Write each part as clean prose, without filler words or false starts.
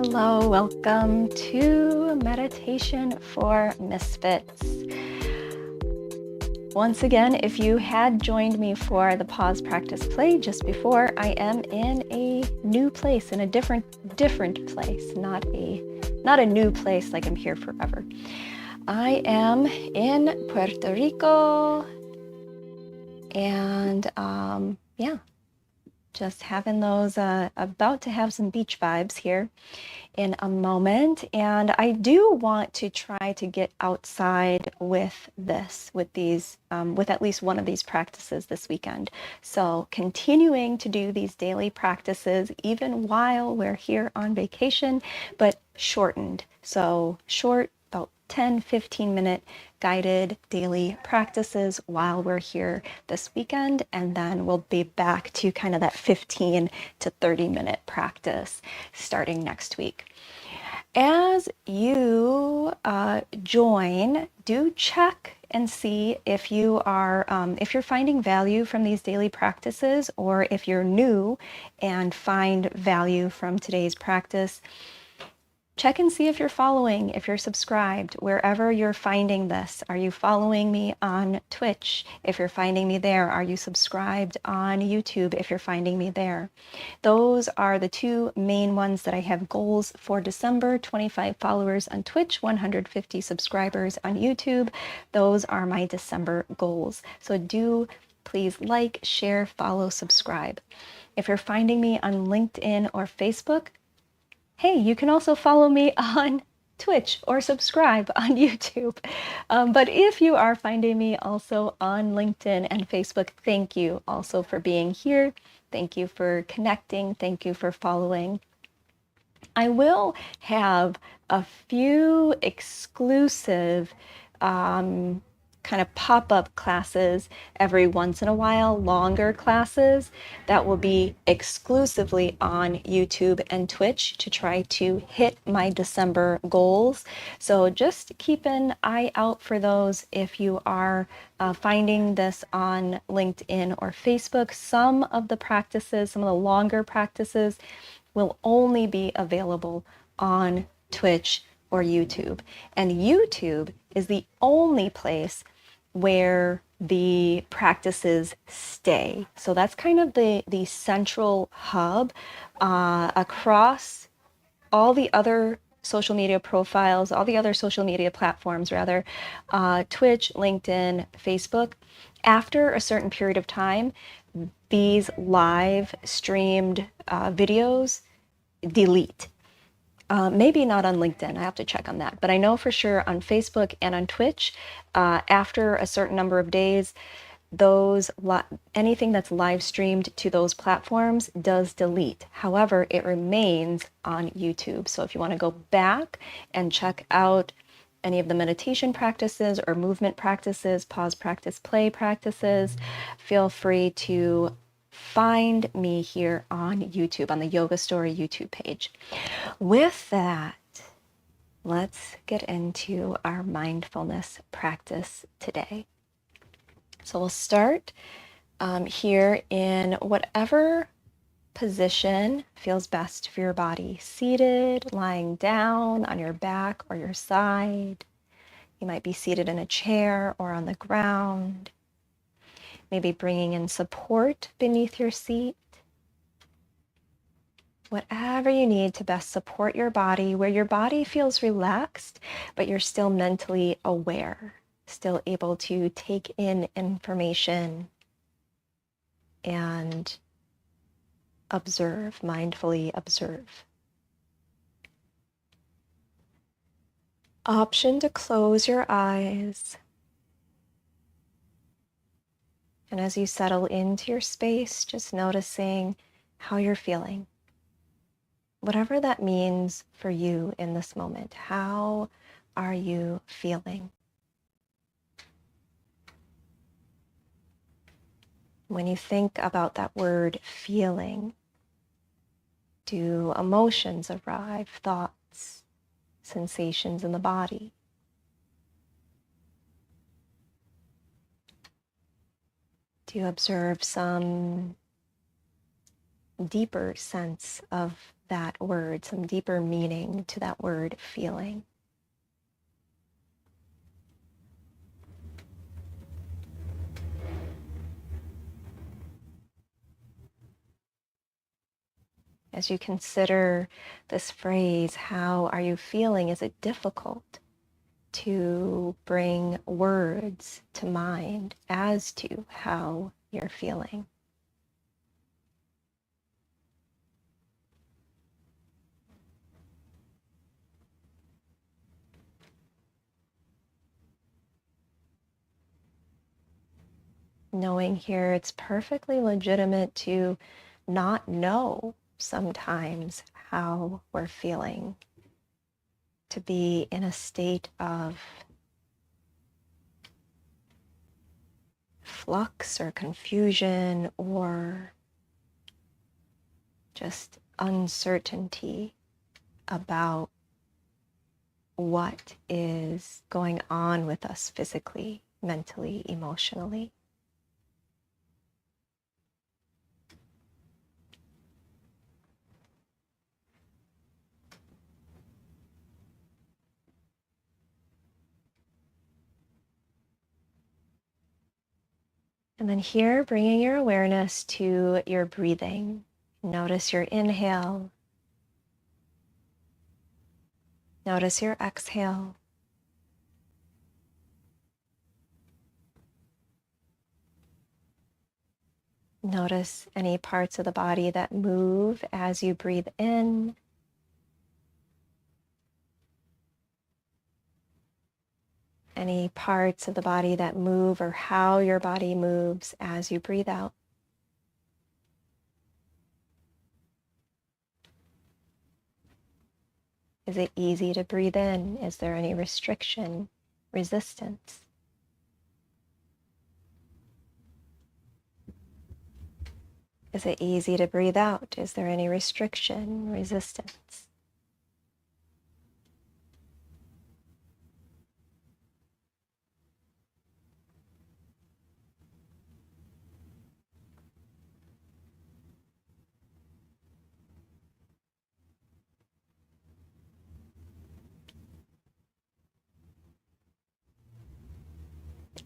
Hello, welcome to Meditation for Misfits. Once again, if you had joined me for the pause practice play just before, I am in a new place, in a different place, not a new place like I'm here forever. I am in Puerto Rico, and just having those, about to have some beach vibes here in a moment. And I do want to try to get outside with these, with at least one of these practices this weekend. So continuing to do these daily practices, even while we're here on vacation, but shortened. So short, about 10-15 minute guided daily practices while we're here this weekend, and then we'll be back to kind of that 15 to 30-minute practice starting next week. As you join, do check and see if you are if you're finding value from these daily practices, or if you're new and find value from today's practice. Check and see if you're following, if you're subscribed, wherever you're finding this. Are you following me on Twitch? If you're finding me there, are you subscribed on YouTube if you're finding me there? Those are the two main ones that I have goals for December: 25 followers on Twitch, 150 subscribers on YouTube. Those are my December goals. So do please like, share, follow, subscribe. If you're finding me on LinkedIn or Facebook, hey, you can also follow me on Twitch or subscribe on YouTube. But if you are finding me also on LinkedIn and Facebook, thank you also for being here. Thank you for connecting. Thank you for following. I will have a few exclusive kind of pop-up classes every once in a while, longer classes that will be exclusively on YouTube and Twitch to try to hit my December goals. So just keep an eye out for those if you are finding this on LinkedIn or Facebook. Some of the practices, some of the longer practices, will only be available on Twitch or YouTube. And YouTube is the only place where the practices stay. So that's kind of the central hub across all the other social media profiles, all the other social media platforms rather, Twitch, LinkedIn, Facebook. After a certain period of time, these live streamed videos delete. Maybe not on LinkedIn, I have to check on that, but I know for sure on Facebook and on Twitch, after a certain number of days, anything that's live streamed to those platforms does delete. However, it remains on YouTube. So if you want to go back and check out any of the meditation practices or movement practices, pause practice, play practices, feel free to find me here on YouTube, on the Yoga Story YouTube page. With that, let's get into our mindfulness practice today. So we'll start here in whatever position feels best for your body. Seated, lying down on your back or your side. You might be seated in a chair or on the ground. Maybe bringing in support beneath your seat. Whatever you need to best support your body, where your body feels relaxed, but you're still mentally aware, still able to take in information and observe, mindfully observe. Option to close your eyes. And as you settle into your space, just noticing how you're feeling. Whatever that means for you in this moment, how are you feeling? When you think about that word feeling, do emotions arrive, thoughts, sensations in the body? Do you observe some deeper sense of that word, some deeper meaning to that word feeling. As you consider this phrase, how are you feeling? Is it difficult to bring words to mind as to how you're feeling? Knowing here it's perfectly legitimate to not know sometimes how we're feeling, to be in a state of flux or confusion or just uncertainty about what is going on with us physically, mentally, emotionally. And then here, bringing your awareness to your breathing. Notice your inhale. Notice your exhale. Notice any parts of the body that move as you breathe in. Any parts of the body that move or how your body moves as you breathe out. Is it easy to breathe in? Is there any restriction, resistance? Is it easy to breathe out? Is there any restriction, resistance?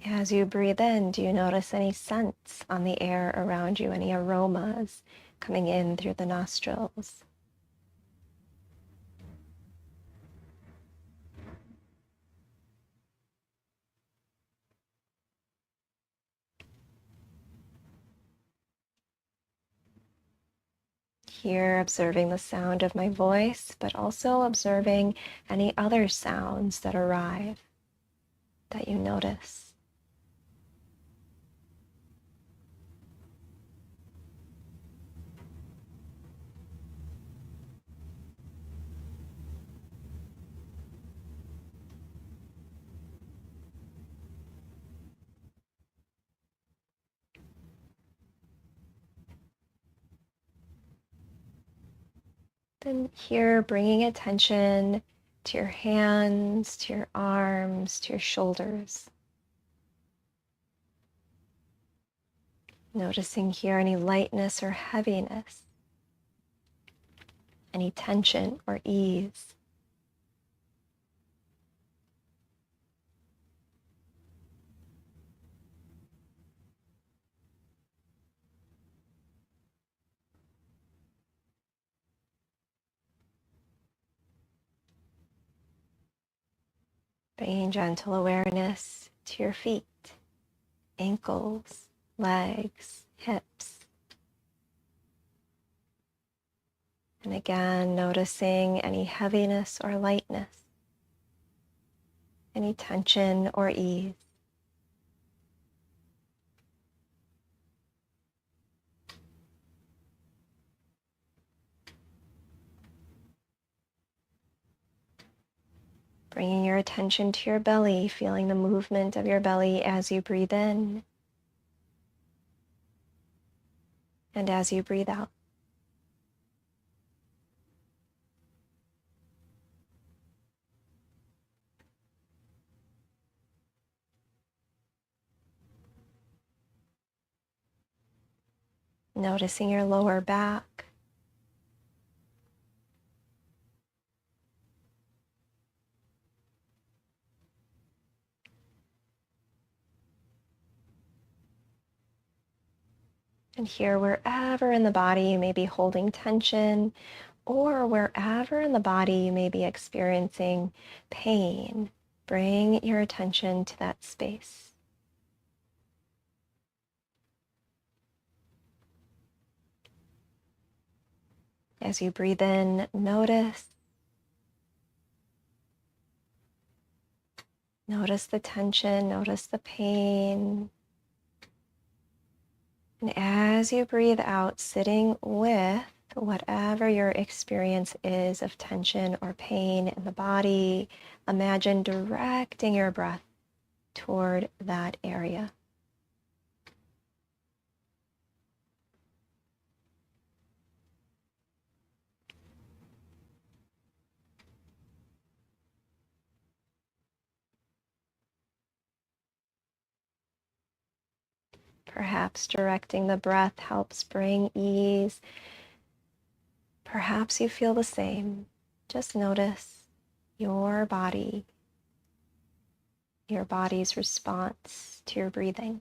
As you breathe in, do you notice any scents on the air around you, any aromas coming in through the nostrils? Here, observing the sound of my voice, but also observing any other sounds that arrive that you notice. Then here, bringing attention to your hands, to your arms, to your shoulders. Noticing here any lightness or heaviness, any tension or ease. Bringing gentle awareness to your feet, ankles, legs, hips. And again, noticing any heaviness or lightness, any tension or ease. Bringing your attention to your belly, feeling the movement of your belly as you breathe in and as you breathe out. Noticing your lower back, And here, wherever in the body you may be holding tension, or wherever in the body you may be experiencing pain, bring your attention to that space. As you breathe in, notice the tension, notice the pain. And as you breathe out, sitting with whatever your experience is of tension or pain in the body, imagine directing your breath toward that area. Perhaps directing the breath helps bring ease. Perhaps you feel the same. Just notice your body, your body's response to your breathing.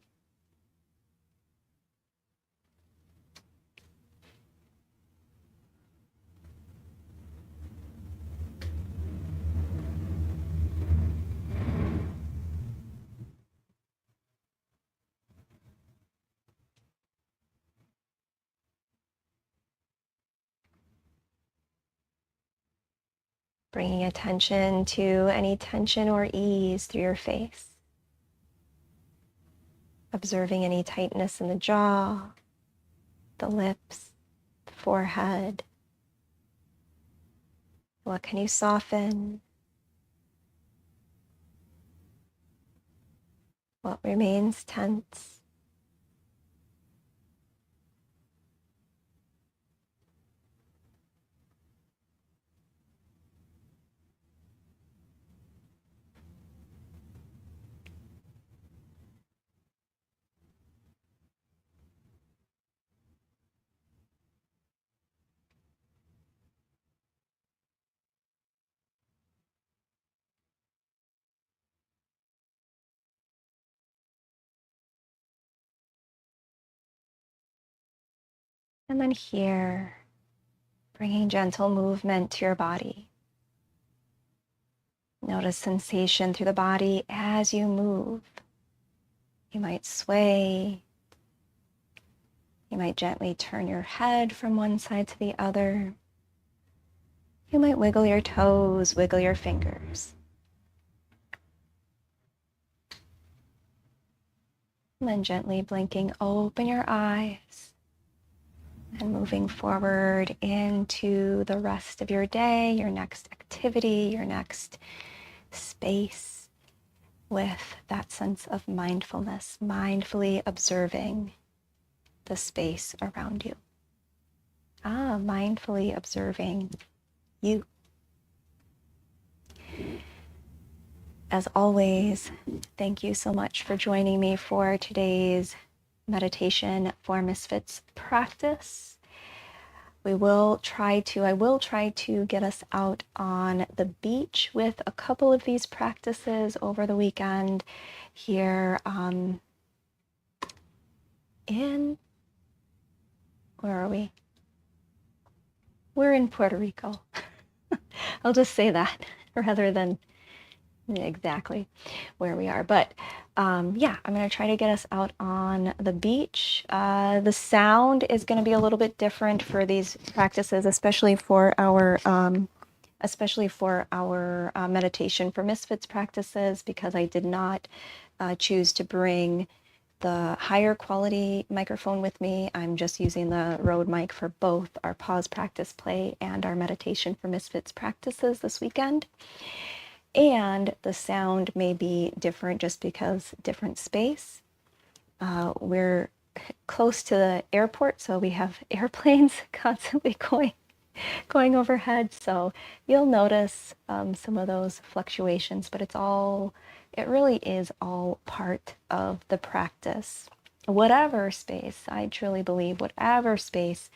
Bringing attention to any tension or ease through your face. Observing any tightness in the jaw, the lips, the forehead. What can you soften? What remains tense? And then here, bringing gentle movement to your body. Notice sensation through the body as you move. You might sway. You might gently turn your head from one side to the other. You might wiggle your toes, wiggle your fingers. And then gently blinking open your eyes and moving forward into the rest of your day, your next activity, your next space with that sense of mindfulness, mindfully observing the space around you. Mindfully observing you. As always, thank you so much for joining me for today's meditation for Misfits practice. I will try to get us out on the beach with a couple of these practices over the weekend here where are we? We're in Puerto Rico. I'll just say that rather than exactly where we are. But I'm going to try to get us out on the beach. The sound is going to be a little bit different for these practices, especially for our meditation for Misfits practices, because I did not choose to bring the higher quality microphone with me. I'm just using the Rode mic for both our pause practice play and our meditation for Misfits practices this weekend. And the sound may be different just because different space. We're close to the airport, so we have airplanes constantly going overhead. So you'll notice some of those fluctuations, but it really is all part of the practice. Whatever space, I truly believe, whatever space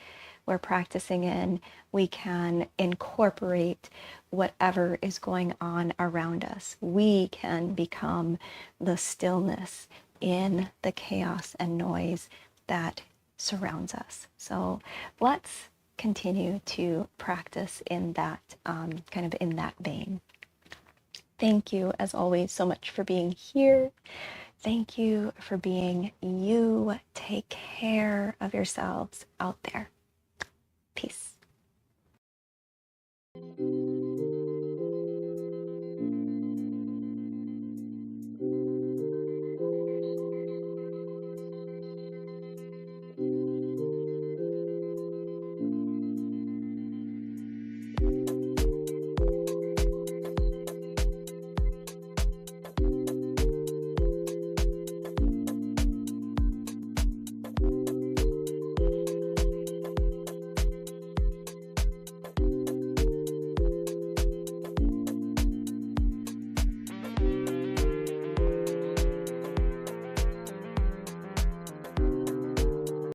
we're practicing in, we can incorporate whatever is going on around us. We can become the stillness in the chaos and noise that surrounds us. So let's continue to practice in that kind of in that vein. Thank you, as always, so much for being here. Thank you for being you. Take care of yourselves out there. Peace.